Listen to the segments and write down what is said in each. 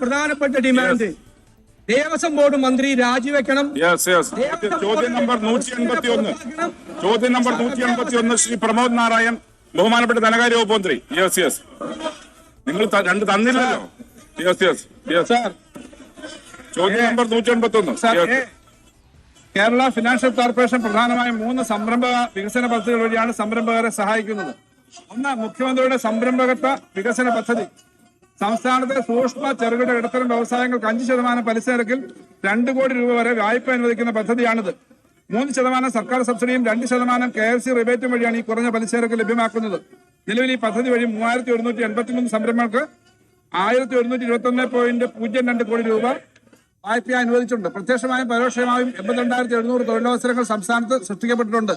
പ്രധാനപ്പെട്ട demand Devaswom board മന്ത്രി രാജിവെക്കണം. ചോദ്യം നമ്പർ 181. ചോദ്യം നമ്പർ 181 ശ്രീ പ്രമോദ് നാരായൺ, ബഹുമാനപ്പെട്ട ധനകാര്യ വകുപ്പ് മന്ത്രി. നിങ്ങൾ രണ്ട് തന്നില്ലല്ലോ. ചോദ്യം നമ്പർ 181. കേരള ഫിനാൻഷ്യൽ കോർപ്പറേഷൻ പ്രധാനമായും 3 സംരംഭ വികസന പദ്ധതികൾ വഴിയാണ് സംരംഭകരെ സഹായിക്കുന്നത്. ഒന്ന്, മുഖ്യമന്ത്രിയുടെ സംരംഭകത്വ വികസന പദ്ധതി. സംസ്ഥാനത്തെ സൂക്ഷ്മ ചെറുകിട ഇടത്തരം വ്യവസായങ്ങൾക്ക് 5% പലിശ നിരക്കിൽ 2 കോടി രൂപ വരെ വായ്പ അനുവദിക്കുന്ന പദ്ധതിയാണിത്. 3% സർക്കാർ സബ്സിഡിയും 2% KFC റിബേറ്റും വഴിയാണ് ഈ കുറഞ്ഞ പലിശ നിരക്ക് ലഭ്യമാക്കുന്നത്. നിലവിൽ ഈ പദ്ധതി വഴി 3183 സംരംഭങ്ങൾക്ക് 1121.02 കോടി രൂപ വായ്പ അനുവദിച്ചിട്ടുണ്ട്. പ്രത്യക്ഷമായും പരോക്ഷമായും 82,700 തൊഴിലവസരങ്ങൾ സംസ്ഥാനത്ത് സൃഷ്ടിക്കപ്പെട്ടിട്ടുണ്ട്.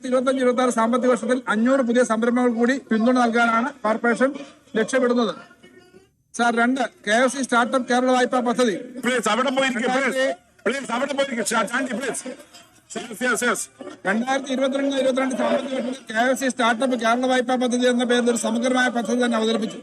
2025-26 സാമ്പത്തിക വർഷത്തിൽ 500 പുതിയ സംരംഭങ്ങൾ കൂടി പിന്തുണ നൽകാനാണ് കോർപ്പറേഷൻ ലക്ഷ്യമിടുന്നത്. സാർ, 2, KFC സ്റ്റാർട്ടപ്പ് കേരള വായ്പാ പദ്ധതി. 2022 സാമ്പത്തിക വർഷത്തിൽ KFC സ്റ്റാർട്ടപ്പ് കേരള വായ്പാ പദ്ധതി എന്ന പേരിൽ ഒരു സമഗ്രമായ പദ്ധതി തന്നെ അവതരിപ്പിച്ചു.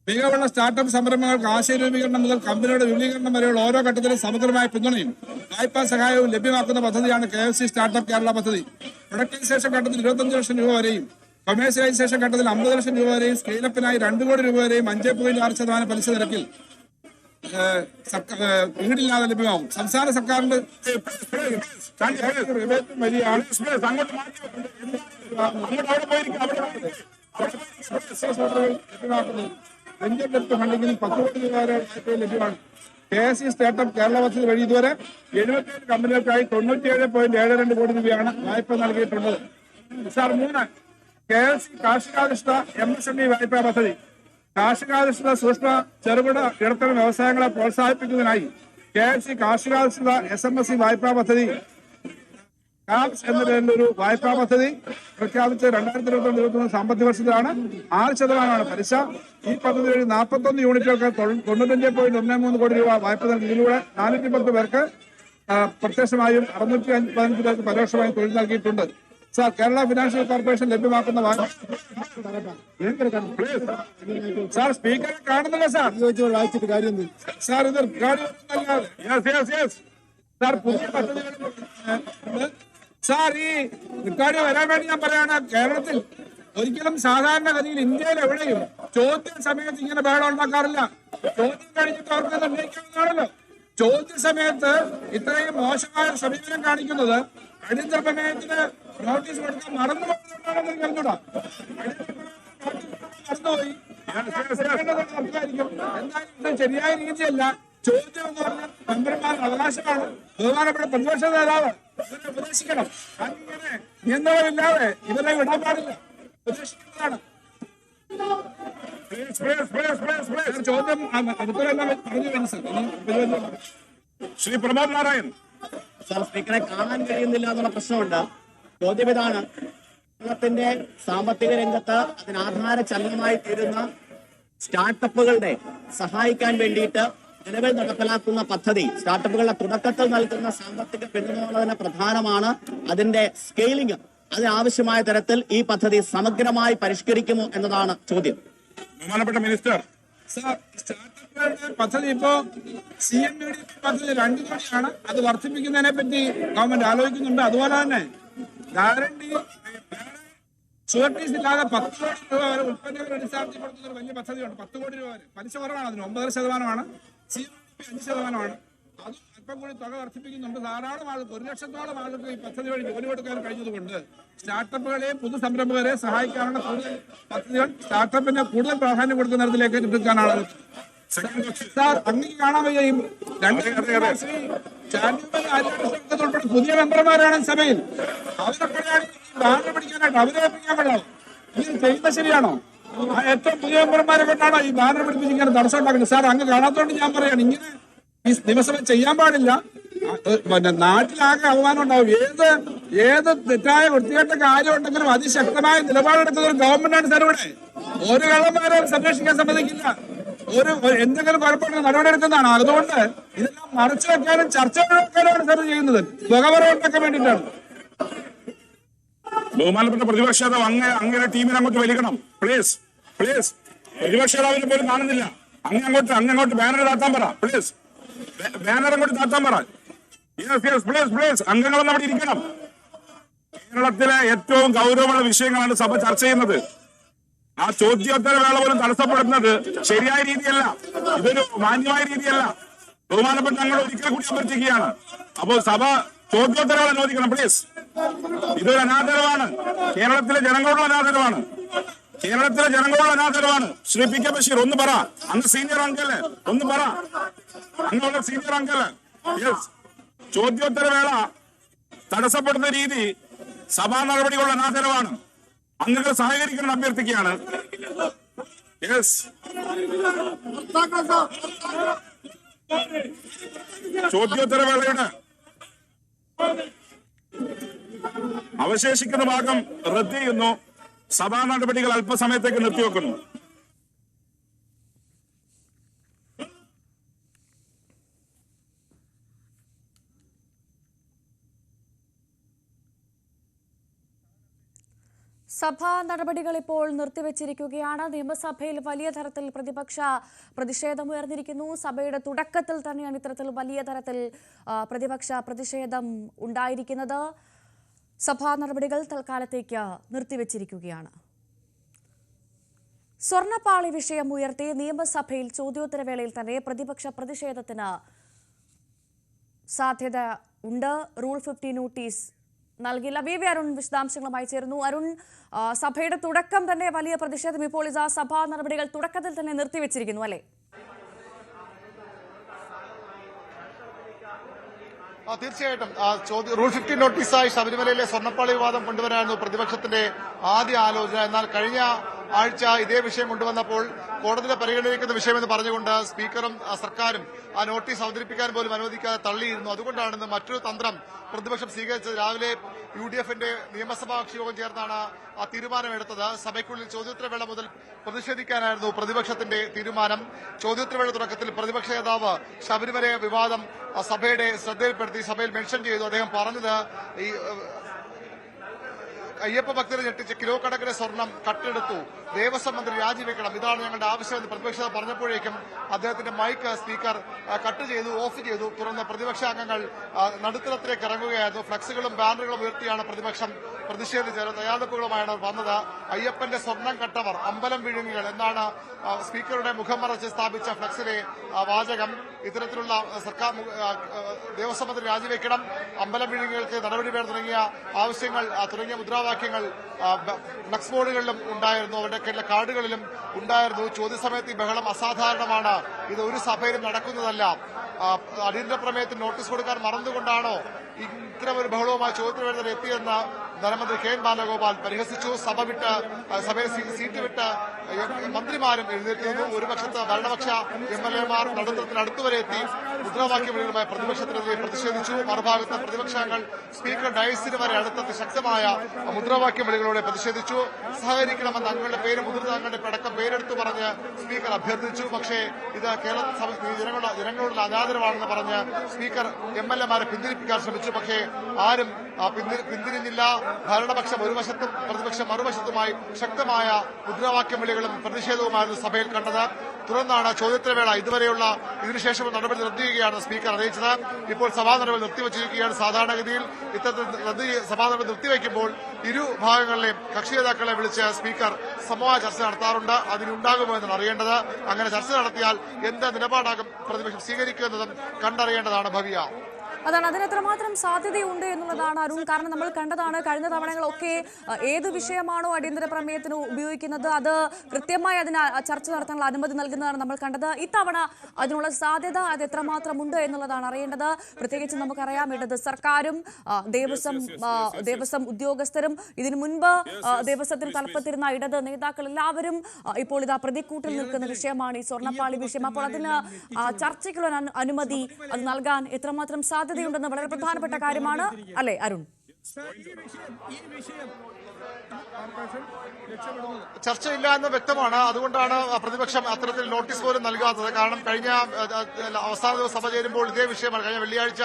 മികവുള്ള സ്റ്റാർട്ടപ്പ് സംരംഭങ്ങൾക്ക് ആശയ രൂപീകരണം മുതൽ കമ്പനിയുടെ വിപുലീകരണം വരെയുള്ള ഓരോ ഘട്ടത്തിലും സമഗ്രമായ പിന്തുണയും വായ്പാ സഹായവും ലഭ്യമാക്കുന്ന പദ്ധതിയാണ് KFC സ്റ്റാർട്ടപ്പ് കേരള പദ്ധതി. പ്രൊഡക്ടൈസേഷൻ ഘട്ടത്തിൽ 25 ലക്ഷം രൂപ വരെയും കൊമേഴ്സ്യലൈസേഷൻ ഘട്ടത്തിൽ 50 ലക്ഷം രൂപ വരെയും സ്കെയിലപ്പിനായി 2 കോടി രൂപ വരെയും 5.6% പലിശ നിരക്കിൽ ഈടില്ലാതെ ലഭ്യമാവും. സംസ്ഥാന സർക്കാരിന്റെ വെഞ്ചർ ഡെപ്റ്റ് ഫണ്ടിങ്ങിന് 10 കോടി രൂപ വരെ ലഭ്യമാണ്. KFC സ്റ്റാർട്ടപ്പ് കേരള പദ്ധതി വഴി ഇതുവരെ 77 കമ്പനികൾക്കായി 97.72 കോടി രൂപയാണ് വായ്പ നൽകിയിട്ടുള്ളത്. സാർ, 3, KFC കാർഷികാധിഷ്ഠിത MSME വായ്പാ പദ്ധതി. കാർഷികാധിഷ്ഠിത സൂക്ഷ്മ ചെറുകിട ഇടത്തരം വ്യവസായങ്ങളെ പ്രോത്സാഹിപ്പിക്കുന്നതിനായി KFC കാർഷികാധിഷ്ഠിത SMSE വായ്പാ പദ്ധതി കാപ്സ് എന്ന പേരിലൊരു വായ്പാ പദ്ധതി പ്രഖ്യാപിച്ച് 2022-23 സാമ്പത്തിക വർഷത്തിലാണ്. 6% പലിശ. ഈ പദ്ധതി വഴി 41 യൂണിറ്റുകൾക്ക് 95.13 കോടി രൂപ വായ്പ നൽകി. ഇതിലൂടെ 410 പേർക്ക് പ്രത്യക്ഷമായും 615 പേർക്ക് പരോക്ഷമായും തൊഴിൽ നൽകിയിട്ടുണ്ട്. സാർ, കേരള ഫിനാൻഷ്യൽ കോർപ്പറേഷൻ ലഭ്യമാക്കുന്ന സാർ, സ്പീക്കറെ കാണുന്നില്ല സാർ. വായിച്ചിട്ട് കാര്യം സാർ, ഇത് സാർ പുതിയ പദ്ധതികൾ സാർ. ഈ റിക്കാർഡ് വരാൻ വേണ്ടി ഞാൻ പറയാണ്, കേരളത്തിൽ ഒരിക്കലും സാധാരണഗതിയിൽ ഇന്ത്യയിൽ എവിടെയും ചോദ്യ സമയത്ത് ഇങ്ങനെ ബഹളം ഉണ്ടാക്കാറില്ല. ചോദ്യം കഴിഞ്ഞിട്ട് അവർക്ക് നിർണ്ണയിക്കാവുന്നതാണല്ലോ. ചോദ്യ സമയത്ത് ഇത്രയും മോശമായ സമീപനം കാണിക്കുന്നത് അടിയന്തര പ്രമേയത്തിന് നോട്ടീസ് കൊടുക്കാൻ മറന്നുപോകുന്നതാണെന്ന് കരുതൂടാ. മറന്നുപോയി എന്തായാലും ശരിയായ രീതിയല്ല. ചോദ്യം എന്ന് പറഞ്ഞാൽ മെമ്പർമാരുടെ അവകാശമാണ്. ബഹുമാനപ്പെട്ട പ്രതിപക്ഷ നേതാവ് ഇവരെ ഉപദേശിക്കണം. അങ്ങനെ നിയന്ത്രണമില്ലാതെ ഇവരെ വിടാൻ പാടില്ല. ഉപദേശിക്കുന്നതാണ് ചോദ്യം. ശ്രീ പ്രമോദ് നാരായൺ. സാർ, സ്പീക്കറെ കാണാൻ കഴിയുന്നില്ല എന്നുള്ള പ്രശ്നമുണ്ട്. ചോദ്യം ഇതാണ്: കേരളത്തിന്റെ സാമ്പത്തിക രംഗത്ത് അതിനാധാര ചലനമായി തീരുന്ന സ്റ്റാർട്ടപ്പുകളുടെ സഹായിക്കാൻ വേണ്ടിയിട്ട് നിലവിൽ നടപ്പിലാക്കുന്ന പദ്ധതി, സ്റ്റാർട്ടപ്പുകളുടെ തുടക്കത്തിൽ നൽകുന്ന സാമ്പത്തിക പിന്തുണ പ്രധാനമാണ്. അതിന്റെ സ്കെയിലിംഗ്, അതിനാവശ്യമായ തരത്തിൽ ഈ പദ്ധതി സമഗ്രമായി പരിഷ്കരിക്കുമോ എന്നതാണ് ചോദ്യം. ബഹുമാനപ്പെട്ട മിനിസ്റ്റർ. സാർ, സ്റ്റാർട്ടപ്പുകളുടെ പദ്ധതി ഇപ്പോ CMUD പദ്ധതി 2 കോടിയാണ്. അത് വർദ്ധിപ്പിക്കുന്നതിനെ പറ്റി ഗവൺമെന്റ് ആലോചിക്കുന്നുണ്ട്. അതുപോലെ തന്നെ ഗ്യാരണ്ടി ഷുവർട്ടീസ് ഇല്ലാതെ 10 കോടി രൂപ വരെ ഉൽപ്പന്നങ്ങൾ അടിസ്ഥാനപ്പെടുത്തുന്ന ഒരു വലിയ പദ്ധതിയുണ്ട്. 10 കോടി രൂപ വരെ. പലിശ കുറവാണ്. അതിന് 9% CMUD 5%. അതും അല്പം കൂടി തുക വർദ്ധിപ്പിക്കുന്നുണ്ട്. ധാരാളം ആളുകൾ, 1 ലക്ഷത്തോളം ആളുകൾക്ക് ഈ പദ്ധതി വഴി ജോലി കൊടുക്കാൻ കഴിഞ്ഞതുകൊണ്ട് സ്റ്റാർട്ടപ്പുകളെയും പുതു സംരംഭകരെ സഹായിക്കാനുള്ള കൂടുതൽ പദ്ധതികൾ സ്റ്റാർട്ടപ്പിന് കൂടുതൽ പ്രാധാന്യം കൊടുക്കുന്ന തരത്തിലേക്ക് എടുക്കാനാണ്. സാർ, അങ്ങനെ കാണാൻ വയ്യ. ഈ 2 ഉൾപ്പെടെ പുതിയ മെമ്പർമാരാണ് സഭയിൽ. അവരെപ്പോഴാണ് ബാനർ പിടിക്കാനായിട്ട് അവരെ ഏൽപ്പിക്കാൻ കൊള്ളാം. ഇത് ചെയ്യുന്നത് ശരിയാണോ? ഏറ്റവും പുതിയ മെമ്പർമാരെ കൊണ്ടാണോ ഈ ബാനർ പിടിപ്പിച്ച് ഇങ്ങനെ തടസ്സം ഉണ്ടാക്കുന്നത്? സാർ, അങ്ങ് കാണാത്തോണ്ട് ഞാൻ പറയാണ്, ഇങ്ങനെ ഈ നിയമസഭ ചെയ്യാൻ പാടില്ല. നാട്ടിലാകെ അവമാനം ഉണ്ടാവും. ഏത് തെറ്റായ വൃത്തികെട്ട കാര്യം ഉണ്ടെങ്കിലും അതിശക്തമായ നിലപാടെടുക്കുന്ന ഒരു ഗവൺമെന്റാണ് സാർ ഇവിടെ. ഒരു കള്ളന്മാരെ സംരക്ഷിക്കാൻ സമ്മതിക്കില്ല. എന്തെങ്കിലും കുഴപ്പമുണ്ടെങ്കിൽ നടപടിയെടുക്കുന്നതാണ്. അതുകൊണ്ട് ഇതെല്ലാം മറച്ചു വെക്കാനും ചർച്ച വെക്കാനുമാണ് സാർ ചെയ്യുന്നത്. പുകവറയുണ്ടാക്കാൻ വേണ്ടിയിട്ടാണ്. ബഹുമാനപ്പെട്ട പ്രതിപക്ഷ നേതാവ് അങ്ങനെ ടീമിനെ അങ്ങോട്ട് വലിക്കണം. പ്ലീസ്. പ്രതിപക്ഷ നേതാവിനെ പോലും കാണുന്നില്ല. അങ്ങോട്ട് ബാനർ താത്താൻ പറ പ്ലീസ്. ബാനർ അങ്ങോട്ട് താത്താൻ പറ. പ്ലീസ് അംഗങ്ങളൊന്നും അവിടെ ഇരിക്കണം. കേരളത്തിലെ ഏറ്റവും ഗൗരവമുള്ള വിഷയങ്ങളാണ് സഭ ചർച്ച ചെയ്യുന്നത്. ആ ചോദ്യോത്തര വേള പോലും തടസ്സപ്പെടുന്നത് ശരിയായ രീതിയല്ല. ഇതൊരു മാന്യമായ രീതിയല്ല. ബഹുമാനപ്പെട്ട ഞങ്ങൾ ഒരിക്കൽ കൂടി അഭ്യർത്ഥിക്കുകയാണ്. അപ്പോൾ സഭ ചോദ്യോത്തര വേള അനുവദിക്കണം പ്ലീസ്. ഇതൊരു അനാദരവാണ്. കേരളത്തിലെ ജനങ്ങളോടുള്ള അനാദരവാണ്. ശ്രീ പി കെ ബഷീർ ഒന്ന് പറ. അങ്ങ് സീനിയർ അംഗല്ലേ, ഒന്ന് പറ. അങ്ങുള്ള സീനിയർ അംഗല്ലേ. യെസ്, ചോദ്യോത്തര വേള തടസ്സപ്പെടുന്ന രീതി സഭാ നടപടികളുടെ അനാദരവാണ്. അംഗങ്ങൾ സഹകരിക്കണം അഭ്യർത്ഥിക്കുകയാണ്. യെസ്, ചോദ്യോത്തര വേളയുടെ അവശേഷിക്കുന്ന ഭാഗം റദ്ദ് ചെയ്യുന്നു. സഭാ നടപടികൾ അല്പസമയത്തേക്ക് നിർത്തിവെക്കുന്നു. സഭാ നടപടികൾ ഇപ്പോൾ നിർത്തിവെച്ചിരിക്കുകയാണ്. നിയമസഭയിൽ വലിയ തരത്തിൽ പ്രതിപക്ഷ പ്രതിഷേധമുയർന്നിരിക്കുന്നു. സഭയുടെ തുടക്കത്തിൽ തന്നെയാണ് ഇത്തരത്തിൽ വലിയ തരത്തിൽ പ്രതിപക്ഷ പ്രതിഷേധം ഉണ്ടായിരിക്കുന്നത്. സഭാ നടപടികൾ തൽക്കാലത്തേക്ക് നിർത്തിവെച്ചിരിക്കുകയാണ്. സ്വർണ്ണപ്പാളി വിഷയം ഉയർത്തി നിയമസഭയിൽ ചോദ്യോത്തരവേളയിൽ തന്നെ പ്രതിപക്ഷ പ്രതിഷേധത്തിന് സാധ്യത ഉണ്ട്. റൂൾ 50 നോട്ടീസ് നൽകില്ല. വി അരുൺ വിശദാംശങ്ങളുമായി ചേരുന്നു. അരുൺ, സഭയുടെ തുടക്കം തന്നെ വലിയ പ്രതിഷേധം, ഇപ്പോൾ ഇതാ സഭാ നടപടികൾ തുടക്കത്തിൽ തന്നെ നിർത്തിവെച്ചിരിക്കുന്നു അല്ലേ? തീർച്ചയായിട്ടും റൂൾ 50 നോട്ടീസായി ശബരിമലയിലെ സ്വർണ്ണപ്പാളി വിവാദം കൊണ്ടുവരായിരുന്നു പ്രതിപക്ഷത്തിന്റെ ആദ്യ ആലോചന. എന്നാൽ കഴിഞ്ഞ ആഴ്ച ഇതേ വിഷയം കൊണ്ടുവന്നപ്പോൾ കോടതിയെ പരിഗണിക്കുന്ന വിഷയമെന്ന് പറഞ്ഞുകൊണ്ട് സ്പീക്കറും സർക്കാരും ആ നോട്ടീസ് അവതരിപ്പിക്കാൻ പോലും അനുവദിക്കാതെ തള്ളിയിരുന്നു. അതുകൊണ്ടാണ് മറ്റൊരു തന്ത്രം പ്രതിപക്ഷം സ്വീകരിച്ചത്. രാവിലെ UDFന്റെ നിയമസഭാ കക്ഷി യോഗം ചേർന്നാണ് ആ തീരുമാനമെടുത്തത്. സഭയ്ക്കുള്ളിൽ ചോദ്യോത്തരവേള മുതൽ പ്രതിഷേധിക്കാനായിരുന്നു പ്രതിപക്ഷത്തിന്റെ തീരുമാനം. ചോദ്യോത്തരവേള തുടക്കത്തിൽ പ്രതിപക്ഷ നേതാവ് ശബരിമല വിവാദം സഭയുടെ ശ്രദ്ധയിൽപ്പെടുത്തി സഭയിൽ മെൻഷൻ ചെയ്തു. അദ്ദേഹം പറഞ്ഞത് ഈ അയ്യപ്പ ഭക്തരെ ഞെട്ടിച്ച് കിലോ കണക്കിന് സ്വർണം കട്ടെടുത്തു, ദേവസ്വം മന്ത്രി രാജിവെക്കണം, ഇതാണ് ഞങ്ങളുടെ ആവശ്യമെന്ന് പ്രതിപക്ഷ പറഞ്ഞപ്പോഴേക്കും അദ്ദേഹത്തിന്റെ മൈക്ക് സ്പീക്കർ കട്ട് ചെയ്തു, ഓഫ് ചെയ്തു. തുടർന്ന് പ്രതിപക്ഷ അംഗങ്ങൾ നടുത്തളത്തിലേക്ക് ഇറങ്ങുകയായിരുന്നു. ഫ്ലക്സുകളും ബാനറുകളും ഉയർത്തിയാണ് പ്രതിപക്ഷം പ്രതിഷേധിച്ചത്. തയ്യാറെടുപ്പുകളുമായാണ് വന്നത്. അയ്യപ്പന്റെ സ്വർണം കട്ടവർ അമ്പലം വിഴുങ്ങുകൾ എന്നാണ് സ്പീക്കറുടെ മുഖം മറച്ച് സ്ഥാപിച്ച ഫ്ലക്സിലെ വാചകം. ഇത്തരത്തിലുള്ള സർക്കാർ ദേവസ്വം മന്ത്രി രാജിവെക്കണം, അമ്പലം വിഴുങ്ങുകൾക്ക് നടപടി വേണം തുടങ്ങിയ ആവശ്യങ്ങൾ തുടങ്ങിയ മുദ്രാവാക്യങ്ങൾ ഫ്ലക്സ് ബോർഡുകളിലും ഉണ്ടായിരുന്നു, അവരുടെ കാർഡുകളിലും ഉണ്ടായിരുന്നു. ചോദ്യസമയത്ത് ഈ ബഹളം അസാധാരണമാണ്, ഇത് ഒരു സഭയിലും നടക്കുന്നതല്ല. അടിയന്തര പ്രമേയത്തിന് നോട്ടീസ് കൊടുക്കാൻ മറന്നുകൊണ്ടാണോ ഇത്തരമൊരു ബഹളവുമായി ചോദ്യത്തിന് എത്തിയെന്ന് ധനമന്ത്രി KN ബാലഗോപാൽ പരിഹസിച്ചു. സഭയിൽ സീറ്റ് വിട്ട് മന്ത്രിമാരും എഴുന്നേറ്റിരുന്നു. ഒരു പക്ഷത്ത് ഭരണപക്ഷ MLA-മാർ നടുത്തളത്തിനടുത്തുവരെ എത്തി മുദ്രാവാക്യ വിളികളുമായി പ്രതിപക്ഷത്തിനെതിരെ പ്രതിഷേധിച്ചു. മറുഭാഗത്ത് പ്രതിപക്ഷാംഗങ്ങൾ സ്പീക്കർ ഡയസിന് വരെ അടുത്തെത്തി ശക്തമായ മുദ്രാവാക്യ വിളികളോടെ പ്രതിഷേധിച്ചു. സഹകരിക്കണമെന്ന് അംഗങ്ങളുടെ പേര് മുതിർന്ന അംഗങ്ങളുടെ അടക്കം പേരെടുത്തു പറഞ്ഞ് സ്പീക്കർ അഭ്യർത്ഥിച്ചു. പക്ഷേ ഇത് ജനങ്ങളുടെ അനാദരവാണെന്ന് പറഞ്ഞ് സ്പീക്കർ MLA-മാരെ പിന്തിരിപ്പിക്കാൻ ശ്രമിച്ചു. പക്ഷേ ആരും പിന്തിരിഞ്ഞില്ല. ഭരണപക്ഷം ഒരു വശത്തും പ്രതിപക്ഷം മറുവശത്തുമായി ശക്തമായ മുദ്രാവാക്യം വിളികളും പ്രതിഷേധവുമായിരുന്നു സഭയിൽ കണ്ടത്. തുടർന്നാണ് ചോദ്യോത്തരവേള ഇതിനുശേഷം നടപടി നിർത്തിയുകയാണ് സ്പീക്കർ അറിയിച്ചത്. ഇപ്പോൾ സഭാ നടപടി നിർത്തിവച്ചിരിക്കുകയാണ്. സാധാരണഗതിയിൽ ഇത്തരത്തിൽ സഭാ നടപടി നിർത്തിവെക്കുമ്പോൾ ഇരു ഭാഗങ്ങളിലെയും കക്ഷി നേതാക്കളെ വിളിച്ച് സ്പീക്കർ സമവായ ചർച്ച നടത്താറുണ്ട്. അതിനുണ്ടാകുമോ എന്നാണ് അറിയേണ്ടത്. അങ്ങനെ ചർച്ച നടത്തിയാൽ എന്ത് നിലപാടാകും പ്രതിപക്ഷം സ്വീകരിക്കുന്നതും കണ്ടറിയേണ്ടതാണ്. ഭവ്യ, അതാണ്, അതിന് എത്രമാത്രം സാധ്യതയുണ്ട് എന്നുള്ളതാണ് അരുൺ. കാരണം നമ്മൾ കണ്ടതാണ് കഴിഞ്ഞ തവണകളൊക്കെ ഏത് വിഷയമാണോ അടിയന്തര പ്രമേയത്തിന് ഉപയോഗിക്കുന്നത് അത് കൃത്യമായി അതിന് ചർച്ച നടത്താനുള്ള അനുമതി നൽകുന്നതാണ് നമ്മൾ കണ്ടത്. ഇത്തവണ അതിനുള്ള സാധ്യത അത് എത്രമാത്രം ഉണ്ട് എന്നുള്ളതാണ് അറിയേണ്ടത്. പ്രത്യേകിച്ച് നമുക്കറിയാം ഇടത് സർക്കാരും ദേവസ്വം ഉദ്യോഗസ്ഥരും ഇതിനു മുൻപ് ദേവസ്വത്തിന് തലപ്പത്തിരുന്ന ഇടത് നേതാക്കൾ എല്ലാവരും ഇപ്പോൾ ഇതാ പ്രതിക്കൂട്ടിൽ നിൽക്കുന്ന വിഷയമാണ് ഈ സ്വർണ്ണപ്പാളി വിഷയം. അപ്പോൾ അതിന് ചർച്ചയ്ക്കുള്ള അനുമതി അത് നൽകാൻ എത്രമാത്രം സാധ്യതയുണ്ടെന്ന് വളരെ പ്രധാനപ്പെട്ട കാര്യമാണ് അല്ലേ അരുൺ? ചർച്ചയില്ല എന്ന് വ്യക്തമാണ്. അതുകൊണ്ടാണ് പ്രതിപക്ഷം അത്തരത്തിൽ നോട്ടീസ് പോലും നൽകാത്തത്. കാരണം കഴിഞ്ഞ അവസാന ദിവസം സഭ ചേരുമ്പോൾ ഇതേ വിഷയമാണ്, കഴിഞ്ഞ വെള്ളിയാഴ്ച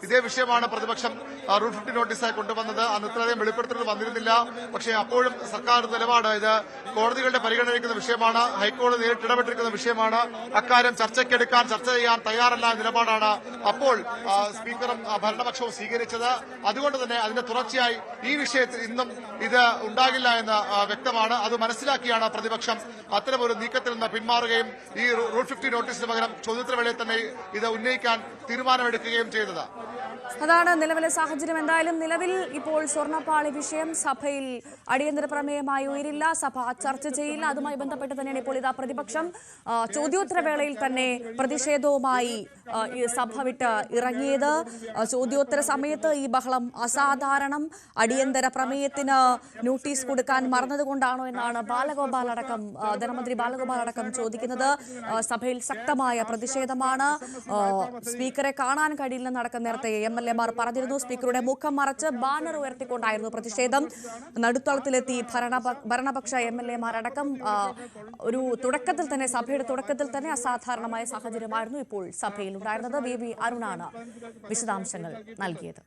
ഇതേ വിഷയമാണ് പ്രതിപക്ഷം റൂൾ 50 നോട്ടീസായി കൊണ്ടുവന്നത്. അന്ന് ഇത്രയധികം വെളിപ്പെടുത്തൽ വന്നിരുന്നില്ല. പക്ഷേ അപ്പോഴും സർക്കാർ നിലപാട് ഇത് കോടതികളുടെ പരിഗണനയ്ക്കുന്ന വിഷയമാണ്, ഹൈക്കോടതി നേരിട്ട് ഇടപെട്ടിരിക്കുന്ന വിഷയമാണ്, അക്കാര്യം ചർച്ചയ്ക്കെടുക്കാൻ ചർച്ച ചെയ്യാൻ തയ്യാറല്ല നിലപാടാണ് അപ്പോൾ സ്പീക്കറും ഭരണപക്ഷവും സ്വീകരിച്ചത്. അതുകൊണ്ട് തന്നെ അതിന്റെ തുടർച്ചയായി ഈ വിഷയത്തിൽ ഇന്നും ഇത് ഉണ്ടാകില്ല എന്ന് വ്യക്തമാണ്. അത് മനസ്സിലാക്കിയാണ് പ്രതിപക്ഷം അത്തരമൊരു നീക്കത്തിൽ നിന്ന് പിന്മാറുകയും ഈ റൂൾ 50 നോട്ടീസിന് പകരം ചോദ്യോത്തരവേളയിൽ തന്നെ ഇത് ഉന്നയിക്കാൻ തീരുമാനമെടുക്കുകയും ചെയ്തത്. അതാണ് നിലവിലെ സാഹചര്യം. എന്തായാലും നിലവിൽ ഇപ്പോൾ സ്വർണ്ണപ്പാളി വിഷയം സഭയിൽ അടിയന്തര പ്രമേയമായി ഉയരില്ല, സഭ ചർച്ച ചെയ്യില്ല. അതുമായി ബന്ധപ്പെട്ട് തന്നെയാണ് ഇപ്പോൾ ഇതാ പ്രതിപക്ഷം ചോദ്യോത്തരവേളയിൽ തന്നെ പ്രതിഷേധവുമായി ഈ സഭ വിട്ട് ഇറങ്ങിയത്. ചോദ്യോത്തര സമയത്ത് ഈ ബഹളം അസാധാരണം, അടിയന്തര പ്രമേയത്തിന് നോട്ടീസ് കൊടുക്കാൻ മറന്നതുകൊണ്ടാണോ എന്നാണ് ധനമന്ത്രി ബാലഗോപാൽ അടക്കം ചോദിക്കുന്നത്. സഭയിൽ ശക്തമായ പ്രതിഷേധമാണ്. സ്പീക്കറെ കാണാൻ കഴിയില്ലെന്നടക്കം നേരത്തെ MLA മാർ പറഞ്ഞിരുന്നു. സ്പീക്കറുടെ മുഖം മറച്ച് ബാനർ ഉയർത്തിക്കൊണ്ടായിരുന്നു പ്രതിഷേധം. നടുത്തളത്തിലെത്തി ഭരണപക്ഷ MLA മാരടക്കം സഭയുടെ തുടക്കത്തിൽ തന്നെ അസാധാരണമായ സാഹചര്യമായിരുന്നു ഇപ്പോൾ സഭയിൽ ഉണ്ടായിരുന്നത്. VV അരുണാണ് വിശദാംശങ്ങൾ നൽകിയത്.